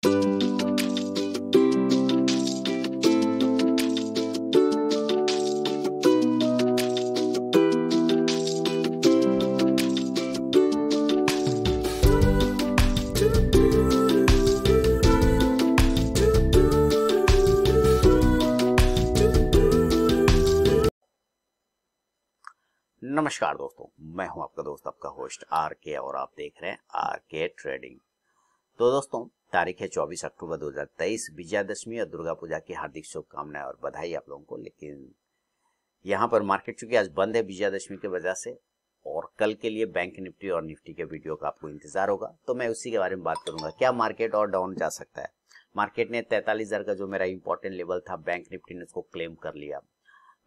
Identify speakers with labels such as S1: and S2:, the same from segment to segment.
S1: नमस्कार दोस्तों, मैं हूं आपका दोस्त, आपका होस्ट आर के, और आप देख रहे हैं आर के ट्रेडिंग। तो दोस्तों, तारीख है 24 अक्टूबर 2023, विजयादशमी और दुर्गा पूजा की हार्दिक शुभकामनाएं और बधाई आप लोगों को। लेकिन यहां पर मार्केट चूंकि आज बंद है विजयादशमी की वजह से, और कल के लिए बैंक निफ्टी और निफ्टी के वीडियो का आपको इंतजार होगा, तो मैं उसी के बारे में बात करूंगा। क्या मार्केट और डाउन जा सकता है? मार्केट ने 43,000 का जो मेरा इंपॉर्टेंट लेवल था, बैंक निफ्टी ने उसको क्लेम कर लिया।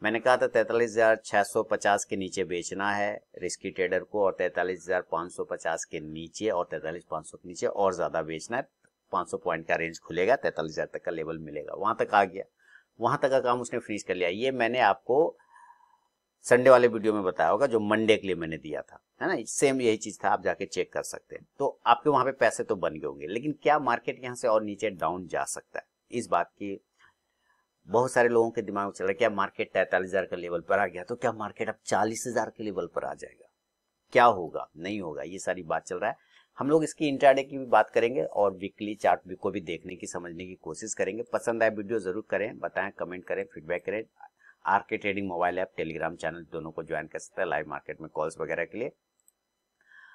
S1: मैंने कहा था 43,650 के नीचे बेचना है रिस्की ट्रेडर को, और 43,550 के नीचे और 43,500 के नीचे और ज्यादा बेचना है। 500 पॉइंट का रेंज खुलेगा, 43,000 तक का लेवल मिलेगा। वहां तक आ गया, वहां तक का काम उसने फिनिश कर लिया। ये मैंने आपको संडे वाले वीडियो में बताया होगा, जो मंडे के लिए मैंने दिया था, है ना। सेम यही चीज था, आप जाके चेक कर सकते हैं। तो आपके वहां पे पैसे तो बन गए होंगे, लेकिन क्या मार्केट यहाँ से और नीचे डाउन जा सकता है? इस बात की बहुत सारे लोगों के दिमाग में चल रहा है। क्या मार्केट 43,000 के लेवल पर आ गया तो क्या मार्केट अब 40,000 के लेवल पर आ जाएगा? क्या होगा, नहीं होगा, ये सारी बात चल रहा है। हम लोग इसकी इंट्राडे की भी बात करेंगे और वीकली चार्ट को भी देखने की, समझने की कोशिश करेंगे। पसंद आए वीडियो जरूर करें, बताएं, कमेंट करें, फीडबैक करें। आर के trading mobile app, Telegram channel दोनों को ज्वाइन कर सकते हैं लाइव मार्केट में कॉल्स वगैरह के लिए।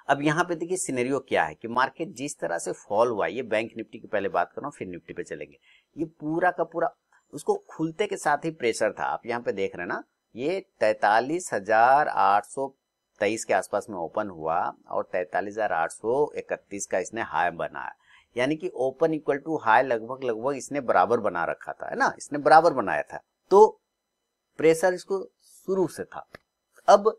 S1: अब यहाँ पे देखिए सिनेरियो क्या है कि मार्केट जिस तरह से फॉल हुआ, ये बैंक निफ्टी की पहले बात कर रहा हूँ, फिर निफ्टी पे चलेंगे। ये पूरा का पूरा उसको खुलते के साथ ही प्रेशर था। आप यहाँ पे देख रहे हैं ना, ये 43,823 के आसपास में ओपन हुआ और 43,831 का इसने हाई बनाया। यानी कि ओपन इक्वल टू हाई लगभग इसने बराबर बना रखा था, है ना, इसने बराबर बनाया था। तो प्रेशर इसको शुरू से था। अब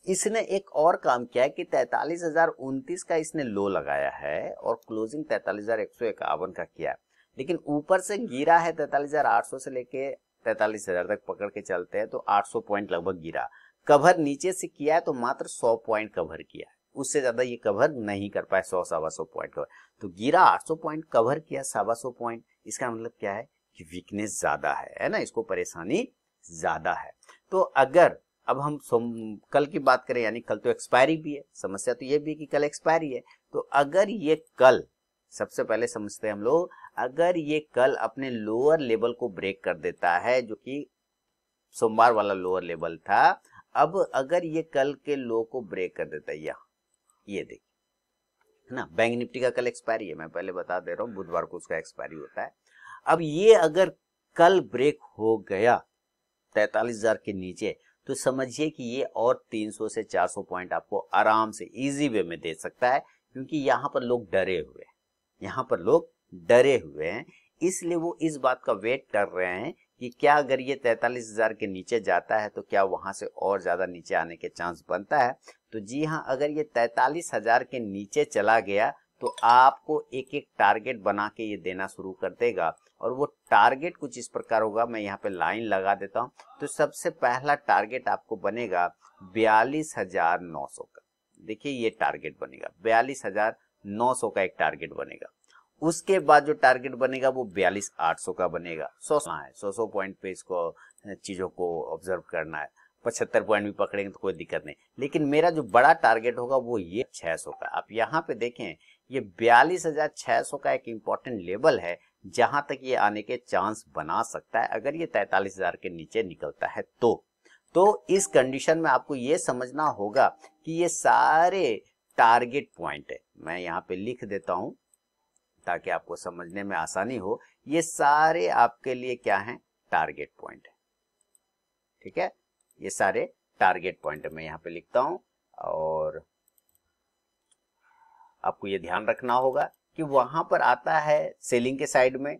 S1: इसने एक और काम किया है कि 43,029 का इसने लो लगाया है और क्लोजिंग 43,151 का किया है। लेकिन ऊपर से गिरा है 43,800 से लेके 43,000 तक पकड़ के चलते हैं तो 800 पॉइंट लगभग गिरा। कवर नीचे से किया है तो मात्र 100 पॉइंट कवर किया है, उससे ज्यादा ये कवर नहीं कर पाए। 100-125 पॉइंट कवर तो गिरा, 800 पॉइंट कवर किया, 125 पॉइंट। इसका मतलब क्या है कि वीकनेस ज्यादा है ना, इसको परेशानी ज्यादा है। तो अगर अब हम कल की बात करें, यानी कल तो एक्सपायरी भी है, समस्या तो ये भी कि कल एक्सपायरी है। तो अगर ये कल, सबसे पहले समझते हैं हम लोग, अगर ये कल अपने लोअर लेवल को ब्रेक कर देता है, जो कि सोमवार वाला लोअर लेवल था, अब अगर ये कल के लो को ब्रेक कर देता है, ये देखिए ना, बैंक निफ्टी का कल एक्सपायरी है, मैं पहले बता दे रहा हूँ, बुधवार को उसका एक्सपायरी होता है। अब ये अगर कल ब्रेक हो गया 43,000 के नीचे, तो समझिए कि ये और 300 से 400 पॉइंट आपको आराम से इजी वे में दे सकता है, क्योंकि यहाँ पर लोग डरे हुए हैं, यहाँ पर लोग डरे हुए हैं। इसलिए वो इस बात का वेट कर रहे हैं कि क्या अगर ये 43,000 के नीचे जाता है तो क्या वहां से और ज्यादा नीचे आने के चांस बनता है। तो जी हाँ, अगर ये 43,000 के नीचे चला गया तो आपको एक एक टारगेट बना के ये देना शुरू कर देगा, और वो टारगेट कुछ इस प्रकार होगा। मैं यहाँ पे लाइन लगा देता हूँ। तो सबसे पहला टारगेट आपको बनेगा 42,900 का। देखिए ये टारगेट बनेगा 42,900 का, एक टारगेट बनेगा। उसके बाद जो टारगेट बनेगा वो 42,800 का बनेगा। 100 पॉइंट पे इसको चीजों को ऑब्जर्व करना है। 75 पॉइंट भी पकड़ेंगे तो कोई दिक्कत नहीं, लेकिन मेरा जो बड़ा टारगेट होगा वो ये 600 का। आप यहाँ पे देखें, ये 42,600 का एक इंपॉर्टेंट लेवल है, जहां तक ये आने के चांस बना सकता है अगर ये 43,000 के नीचे निकलता है। तो इस कंडीशन में आपको ये समझना होगा कि ये सारे टारगेट पॉइंट है। मैं यहाँ पे लिख देता हूं ताकि आपको समझने में आसानी हो। ये सारे आपके लिए क्या है? टारगेट पॉइंट है, ठीक है। ये सारे टारगेट पॉइंट मैं यहाँ पे लिखता हूं, और आपको ये ध्यान रखना होगा कि वहां पर आता है सेलिंग के साइड में,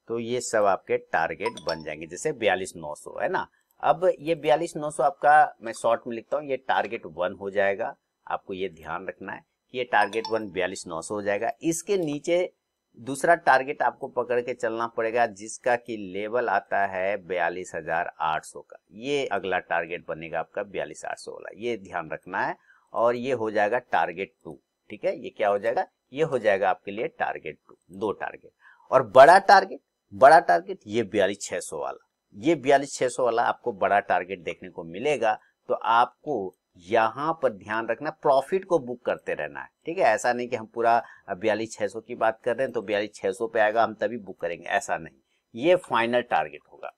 S1: तो ये सब आपके टारगेट बन जाएंगे। जैसे 42,900 है ना, अब ये 42,900 आपका, मैं शॉर्ट में लिखता हूँ, ये टारगेट 1 हो जाएगा। आपको ये ध्यान रखना है कि ये टारगेट 1 42,900 हो जाएगा। इसके नीचे दूसरा टारगेट आपको पकड़ के चलना पड़ेगा, जिसका कि लेवल आता है 42,800 का। ये अगला टारगेट बनेगा आपका 42,800 वाला, ये ध्यान रखना है। और ये हो जाएगा टारगेट 2, ठीक है। ये क्या हो जाएगा? ये हो जाएगा आपके लिए टारगेट 2, 2 टारगेट। और बड़ा टारगेट ये 42,600 वाला, ये 42,600 वाला आपको बड़ा टारगेट देखने को मिलेगा। तो आपको यहां पर ध्यान रखना, प्रॉफिट को बुक करते रहना है, ठीक है। ऐसा नहीं कि हम पूरा 42,600 की बात कर रहे हैं तो 42,600 पे आएगा हम तभी बुक करेंगे, ऐसा नहीं, ये फाइनल टारगेट होगा।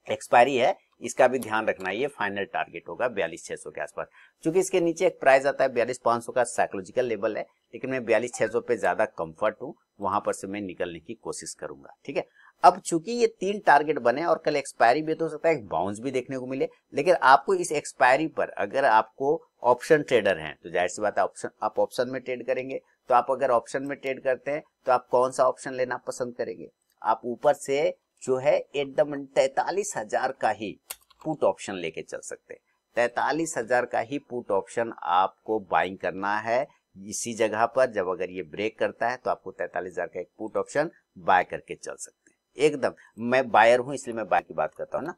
S1: एक्सपायरी है, इसका भी ध्यान रखना, ये फाइनल टारगेट होगा 42,600 के आसपास। क्योंकि इसके नीचे एक प्राइस आता है 42,500 का, साइकोलॉजिकल लेवल है, लेकिन मैं 42,600 पे ज्यादा कंफर्ट हूं, वहां पर से मैं निकलने की कोशिश करूंगा, ठीक है। अब चूंकि ये 3 टारगेट बने और कल एक्सपायरी भी, तो हो सकता है एक बाउंस भी देखने को मिले, लेकिन आपको इस एक्सपायरी पर, अगर आपको ऑप्शन ट्रेडर हैं तो जाहिर सी बात है आप ऑप्शन में ट्रेड करेंगे। तो आप अगर ऑप्शन में ट्रेड करते हैं तो आप कौन सा ऑप्शन लेना पसंद करेंगे? आप ऊपर से जो है एकदम 43,000 का ही पुट ऑप्शन लेके चल सकते हैं। 43,000 का ही पुट ऑप्शन आपको बाइंग करना है इसी जगह पर। जब अगर ये ब्रेक करता है तो आपको 43,000 का एक पुट ऑप्शन बाय करके चल सकते हैं। एकदम मैं बायर हूं इसलिए मैं बाय की बात करता हूं ना।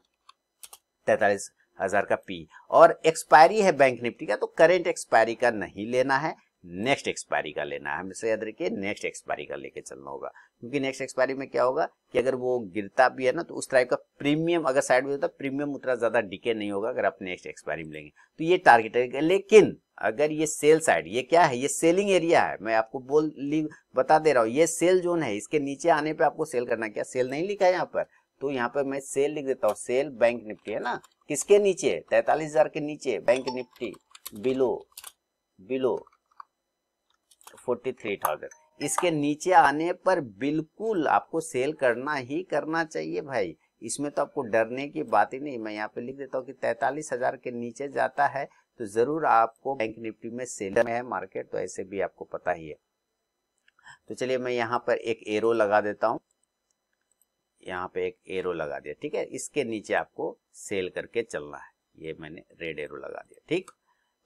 S1: 43,000 का पी, और एक्सपायरी है बैंक निफ्टी का, तो करेंट एक्सपायरी का नहीं लेना है, नेक्स्ट एक्सपायरी का लेना है। हमेशा याद रखिए नेक्स्ट एक्सपायरी का लेके चलना होगा, क्योंकि नेक्स्ट एक्सपायरी में क्या होगा कि अगर वो गिरता भी है ना तो उस टाइप का प्रीमियम अगर साइड में होता है, प्रीमियम उतना ज्यादा डिके नहीं होगा अगर आप नेक्स्ट एक्सपायरी में लेंगे। तो ये टारगेट है। लेकिन अगर ये सेल साइड, ये क्या है, ये सेलिंग एरिया है, मैं आपको बता दे रहा हूँ, ये सेल जोन है, इसके नीचे आने पे आपको सेल करना है। क्या सेल नहीं लिखा है यहाँ पर? तो यहाँ पर मैं सेल लिख देता हूँ, सेल बैंक निफ्टी है ना, किसके नीचे? 43,000 के नीचे बैंक निफ्टी, बिलो 43,000, इसके नीचे आने पर बिल्कुल आपको सेल करना ही करना चाहिए भाई। इसमें तो आपको डरने की बात ही नहीं। मैं यहाँ पे लिख देता हूँ कि 43,000 के नीचे जाता है तो जरूर आपको बैंक निफ्टी में सेल में है मार्केट, तो ऐसे भी आपको पता ही है। तो चलिए मैं यहाँ पर एक एरो लगा देता हूँ, यहाँ पे एक एरो लगा दिया, ठीक है। इसके नीचे आपको सेल करके चलना है, ये मैंने रेड एरो लगा दिया, ठीक।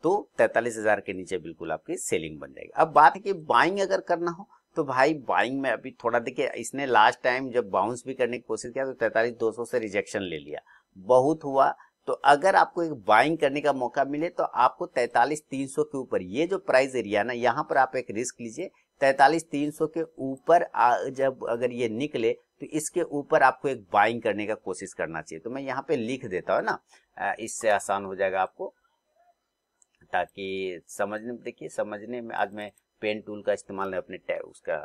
S1: तो 43,000 के नीचे बिल्कुल आपकी सेलिंग बन जाएगी। अब बात है कि बाइंग अगर करना हो तो भाई बाइंग में अभी थोड़ा देखिए, इसने लास्ट टाइम जब बाउंस भी करने की कोशिश किया तो 43,200 से रिजेक्शन ले लिया, बहुत हुआ। तो अगर आपको एक बाइंग करने का मौका मिले तो आपको 43,300 के ऊपर, ये जो प्राइस एरिया ना, यहाँ पर आप एक रिस्क लीजिए। 43,300 के ऊपर जब अगर ये निकले तो इसके ऊपर आपको एक बाइंग करने का कोशिश करना चाहिए। तो मैं यहाँ पे लिख देता हूँ ना, इससे आसान हो जाएगा आपको, ताकि समझने में आज मैं पेन टूल का इस्तेमाल अपने टैब उसका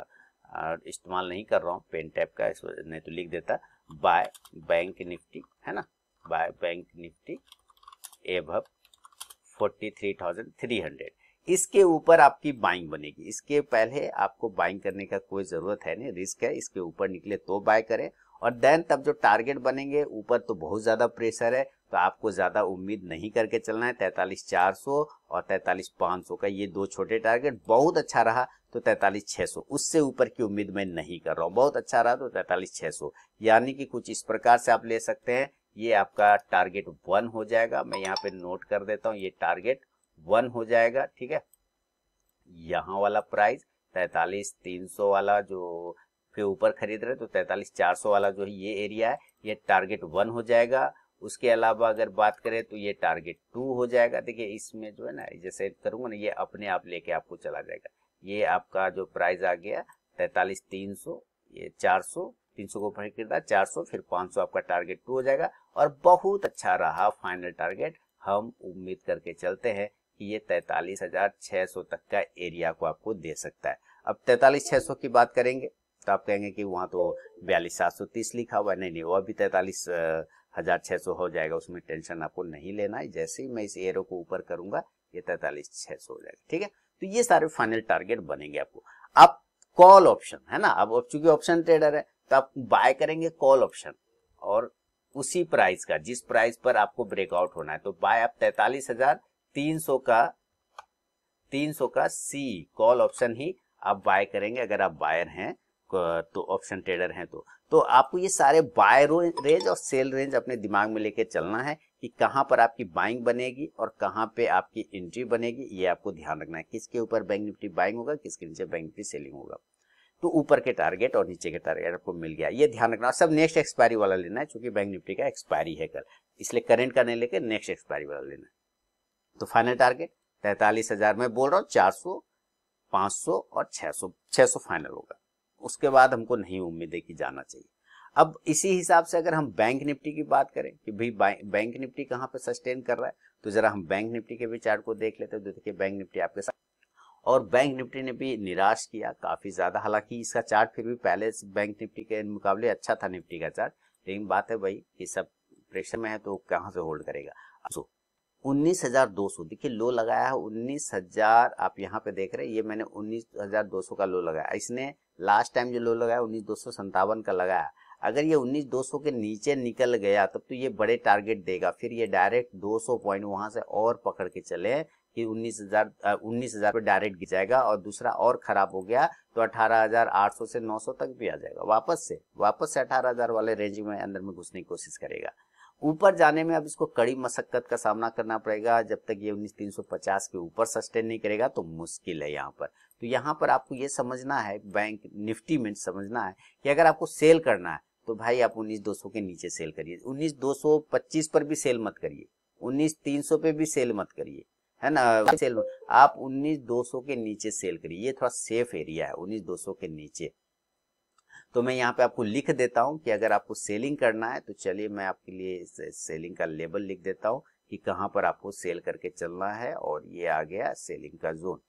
S1: इस्तेमाल नहीं कर रहा हूँ, पेन टैब का, नहीं तो लिख देता बाय बैंक निफ्टी, है ना, बाय बैंक निफ्टी एबव 43,300, इसके ऊपर आपकी बाइंग बनेगी। इसके पहले आपको बाइंग करने का कोई जरूरत है नहीं, रिस्क है, इसके ऊपर निकले तो बाय करें। और देन तब जो टारगेट बनेंगे ऊपर तो बहुत ज्यादा प्रेशर है, तो आपको ज्यादा उम्मीद नहीं करके चलना है। 43,400 और 43,500 का ये दो छोटे टारगेट बहुत अच्छा रहा तो 43,600, उससे ऊपर की उम्मीद मैं नहीं कर रहा हूँ। बहुत अच्छा रहा तो 43,600, यानी कि कुछ इस प्रकार से आप ले सकते हैं। ये आपका टारगेट 1 हो जाएगा, मैं यहाँ पे नोट कर देता हूँ, ये टारगेट 1 हो जाएगा, ठीक है। यहाँ वाला प्राइस 43,300 वाला जो के ऊपर खरीद रहे तो 43,400 वाला जो है ये एरिया है, ये टारगेट 1 हो जाएगा। उसके अलावा अगर बात करें तो ये टारगेट 2 हो जाएगा। देखिए इसमें जो है ना, जैसे करूंगा ना, ये अपने आप लेके आपको चला जाएगा। ये आपका जो प्राइस आ गया 43,300, ये 400, 300 को ऊपर खरीदा 400, फिर 500 आपका टारगेट 2 हो जाएगा। और बहुत अच्छा रहा फाइनल टारगेट, हम उम्मीद करके चलते हैं कि ये 43,600 तक का एरिया को आपको दे सकता है। अब 43,600 की बात करेंगे तो आप कहेंगे कि वहां तो 42,730 लिखा हुआ है। नहीं, वो अभी 43,600 हो जाएगा, उसमें टेंशन आपको नहीं लेना है। जैसे ही मैं इस एरो को ऊपर करूंगा ये 43,600 हो जाएगा, ठीक है। तो ये सारे फाइनल टारगेट बनेंगे आपको। अब कॉल ऑप्शन है ना, अब चूंकि ऑप्शन ट्रेडर है तो आप बाय करेंगे कॉल ऑप्शन, और उसी प्राइस का, जिस प्राइस पर आपको ब्रेकआउट होना है, तो बाय आप 43,300 का सी कॉल ऑप्शन ही आप बाय करेंगे अगर आप बायर हैं तो, ऑप्शन ट्रेडर हैं तो आपको ये सारे बाय रेंज और सेल रेंज अपने दिमाग में लेके चलना है कि कहां पर आपकी बाइंग बनेगी और कहां पे आपकी एंट्री बनेगी। ये आपको ध्यान रखना है, किसके ऊपर बैंक निफ्टी बाइंग होगा, किसके नीचे बैंक निफ्टी सेलिंग होगा। तो ऊपर के टारगेट और नीचे के टारगेट आपको मिल गया, ये ध्यान रखना। सब नेक्स्ट एक्सपायरी वाला लेना है, क्योंकि बैंक निफ्टी का एक्सपायरी है कल, इसलिए करंट का नहीं लेके नेक्स्ट एक्सपायरी वाला लेना है। तो फाइनल टारगेट 43,000 में बोल रहा हूँ, 400 500 और 600 फाइनल होगा। उसके बाद हमको नहीं उम्मीद है कि जाना चाहिए। अब इसी हिसाब से अगर हम बैंक निफ्टी की बात करें कि भाई बैंक निफ्टी कहाँ पे सस्टेन कर रहा है, तो जरा हम बैंक निफ्टी के भी चार्ट को देख लेते हैं। तो देखिए बैंक निफ्टी आपके साथ, और बैंक निफ्टी ने भी निराश किया काफी ज्यादा। हालांकि इसका चार्ट फिर भी पहले बैंक निफ्टी के मुकाबले अच्छा था निफ्टी का चार्ट, लेकिन बात है भाई कि सब प्रेशर में है तो कहाँ से होल्ड करेगा। 19,200 देखिए लो लगाया है, 19,000 आप यहाँ पे देख रहे हैं, ये मैंने 19,200 का लो लगाया। इसने लास्ट टाइम जो लो लगाया 19,257 का लगाया। अगर ये 19,200 के नीचे निकल गया तब तो ये बड़े टारगेट देगा, फिर ये डायरेक्ट 200 पॉइंट वहां से और पकड़ के चले कि 19,000 पे डायरेक्ट गिर जाएगा। और दूसरा और खराब हो गया तो 18,800 से 900 तक भी आ जाएगा, वापस से 18,000 वाले रेंज में अंदर में घुसने की कोशिश करेगा। ऊपर जाने में अब इसको कड़ी मशक्कत का सामना करना पड़ेगा। जब तक ये 19,350 के ऊपर सस्टेन नहीं करेगा तो मुश्किल है यहाँ पर। तो यहाँ पर आपको ये समझना है, बैंक निफ्टी में समझना है कि अगर आपको सेल करना है तो भाई आप 19,200 के नीचे सेल करिए। 19,225 पर भी सेल मत करिए, 19,300 पे भी सेल मत करिए, है ना। सेल आप 19,200 के नीचे सेल करिए, ये थोड़ा सेफ एरिया है 19,200 के नीचे। तो मैं यहाँ पे आपको लिख देता हूँ कि अगर आपको सेलिंग करना है तो चलिए मैं आपके लिए सेलिंग का लेबल लिख देता हूँ कि कहाँ पर आपको सेल करके चलना है। और ये आ गया सेलिंग का जोन,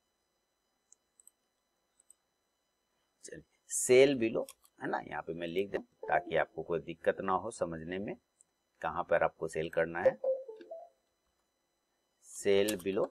S1: चलिए सेल बिलो, है ना, यहाँ पे मैं लिख दूँ ताकि आपको कोई दिक्कत ना हो समझने में कहाँ पर आपको सेल करना है। सेल बिलो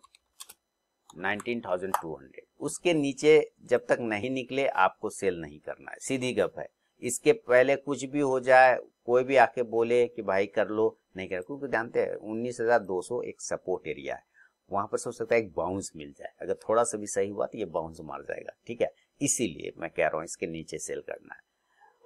S1: 19,200, उसके नीचे जब तक नहीं निकले आपको सेल नहीं करना है, सीधी गप है। इसके पहले कुछ भी हो जाए, कोई भी आके बोले कि भाई कर लो, नहीं कर, क्योंकि जानते हैं 19,200 एक सपोर्ट एरिया है, वहां पर हो सकता है एक बाउंस मिल जाए। अगर थोड़ा सा भी सही हुआ तो ये बाउंस मार जाएगा, ठीक है। इसीलिए मैं कह रहा हूँ इसके नीचे सेल करना है।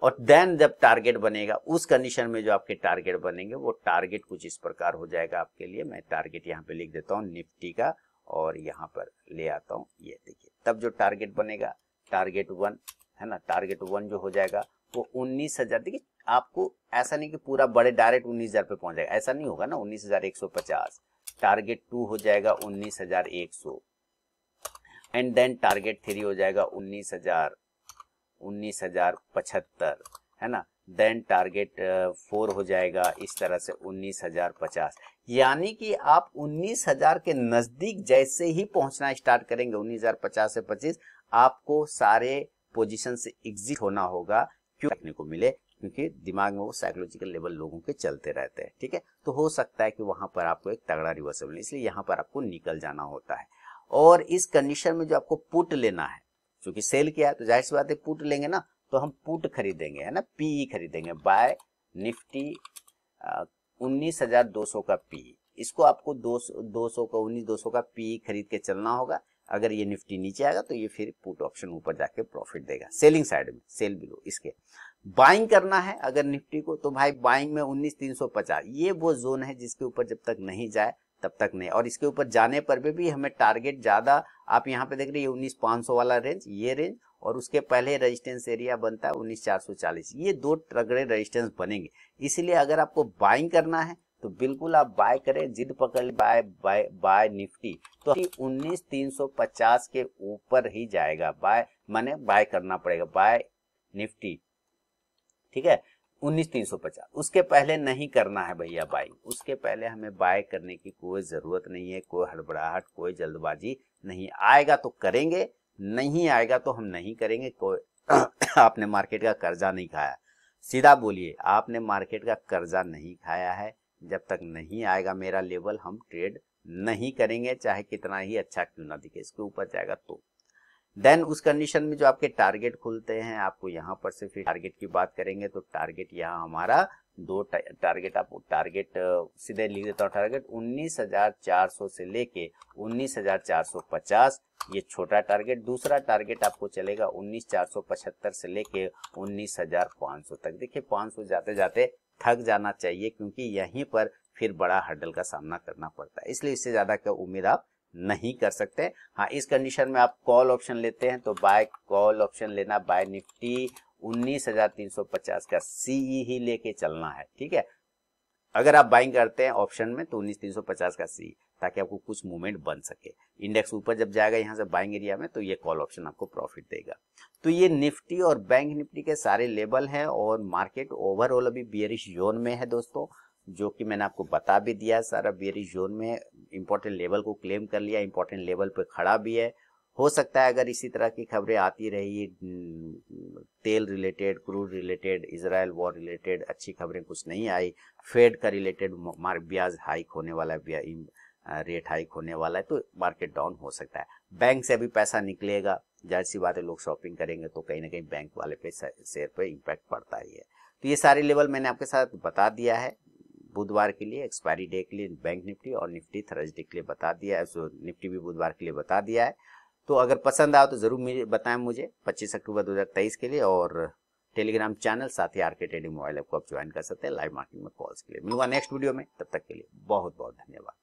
S1: और देन जब टारगेट बनेगा, उस कंडीशन में जो आपके टारगेट बनेंगे वो टारगेट कुछ इस प्रकार हो जाएगा आपके लिए। मैं टारगेट यहाँ पे लिख देता हूँ निफ्टी का, और यहाँ पर ले आता हूँ, ये देखिए तब जो टारगेट बनेगा टारगेट 1, है ना, टारगेट 1 जो हो जाएगा वो 19,000। देखिए आपको ऐसा नहीं कि पूरा बड़े डायरेक्ट 19,000 पे पहुंच जाएगा, ऐसा नहीं होगा ना। 19,150 टारगेट 2 हो जाएगा 19,100, एंड देन टारगेट 3 हो जाएगा 19,075, है ना। देन टारगेट 4 हो जाएगा इस तरह से 19,050। यानी कि आप 19,000 के नजदीक जैसे ही पहुंचना स्टार्ट करेंगे 19,050 से 25, आपको सारे पोजीशन से एग्जिट होना होगा। क्यों देखने को मिले, क्योंकि दिमाग में वो साइकोलॉजिकल लेवल लोगों के चलते रहते हैं, ठीक है। तो हो सकता है कि वहां पर आपको एक तगड़ा रिवर्सल मिले, इसलिए यहाँ पर आपको निकल जाना होता है। और इस कंडीशन में जो आपको पुट लेना है, क्योंकि सेल किया है तो जाहिर सी बात है पुट लेंगे ना, तो हम पुट खरीदेंगे, है ना, पीई खरीदेंगे, बाय निफ्टी 19,200 का पीई। इसको आपको 200 का 19,200 का पीई खरीद के चलना होगा। अगर ये निफ्टी नीचे आएगा तो ये फिर पुट ऑप्शन ऊपर जाके प्रॉफिट देगा, सेलिंग साइड में, सेल बिलो। इसके बाइंग करना है अगर निफ्टी को, तो भाई बाइंग में 19,350, ये वो जोन है जिसके ऊपर जब तक नहीं जाए तब तक नहीं। और इसके ऊपर जाने पर भी हमें टारगेट ज्यादा, आप यहाँ पे देख रहे हैं 19,500 वाला रेंज, ये रेंज, और उसके पहले रेजिस्टेंस एरिया बनता है 19,440, ये दो तगड़े रेजिस्टेंस बनेंगे। इसीलिए अगर आपको बाइंग करना है तो बिल्कुल आप बाय करें, जिद पकड़ बाय बाय बाय निफ्टी, तो 19,350 के ऊपर ही जाएगा। बाय माने बाय करना पड़ेगा, बाय निफ्टी, ठीक है, 19,350। उसके पहले नहीं करना है भैया बाइंग, उसके पहले हमें बाय करने की कोई जरूरत नहीं है, कोई हड़बड़ाहट, कोई जल्दबाजी नहीं। आएगा तो करेंगे, नहीं आएगा तो हम नहीं करेंगे। कोई आपने मार्केट का कर्जा नहीं खाया, सीधा बोलिए, आपने मार्केट का कर्जा नहीं खाया है। जब तक नहीं आएगा मेरा लेवल, हम ट्रेड नहीं करेंगे, चाहे कितना ही अच्छा क्यों ना दिखे। इसके ऊपर जाएगा तो देन उस कंडीशन में जो आपके टारगेट खुलते हैं, आपको यहाँ पर से फिर टारगेट की बात करेंगे तो टारगेट यहाँ हमारा दो टारगेट, आप टारगेट सीधे लिख देता हूँ, टारगेट 19,400 से लेके 19,450, ये छोटा टारगेट। दूसरा टारगेट आपको चलेगा 19,475 से लेके 19,500 तक। देखिए 500 जाते जाते थक जाना चाहिए, क्योंकि यहीं पर फिर बड़ा हर्डल का सामना करना पड़ता है, इसलिए इससे ज्यादा क्या उम्मीद आप नहीं कर सकते। हाँ, इस कंडीशन में आप कॉल ऑप्शन लेते हैं तो बाय कॉल ऑप्शन लेना, बाय निफ्टी 19,350 का सीई ही लेके चलना है, ठीक है। अगर आप बाइंग करते हैं ऑप्शन में तो 19,350 का सी, ताकि आपको कुछ मूवमेंट बन सके। इंडेक्स ऊपर जब जाएगा यहाँ से बाइंग एरिया में तो ये कॉल ऑप्शन आपको प्रॉफिट देगा। तो ये निफ्टी और बैंक निफ्टी के सारे लेवल हैं और मार्केट ओवरऑल अभी बियरिश जोन में है दोस्तों, जो कि मैंने आपको बता भी दिया। सारा बियरिश जोन में इंपॉर्टेंट लेवल को क्लेम कर लिया, इंपॉर्टेंट लेवल पे खड़ा भी है। हो सकता है अगर इसी तरह की खबरें आती रही, तेल related, crude related, Israel war related अच्छी खबरें कुछ नहीं आई, फेड का रिलेटेड ब्याज हाइक होने वाला है, रेट हाइक होने वाला है, तो मार्केट डाउन हो सकता है। बैंक से अभी पैसा निकलेगा, जाहिर सी बात है लोग शॉपिंग करेंगे तो कहीं ना कहीं बैंक वाले पे शेयर पे इम्पैक्ट पड़ता ही है। तो ये सारे लेवल मैंने आपके साथ बता दिया है बुधवार के लिए, एक्सपायरी डे के लिए बैंक निफ्टी और निफ्टी थर्सडे के लिए बता दिया है, निफ्टी भी बुधवार के लिए बता दिया है। तो अगर पसंद आया तो जरूर बताएं मुझे 25 अक्टूबर 2023 के लिए। और टेलीग्राम चैनल साथ ही आरके ट्रेडिंग मोबाइल ऐप को आप ज्वाइन कर सकते हैं लाइव मार्केट में कॉल्स के लिए। मिलूंगा नेक्स्ट वीडियो में, तब तक के लिए बहुत बहुत धन्यवाद।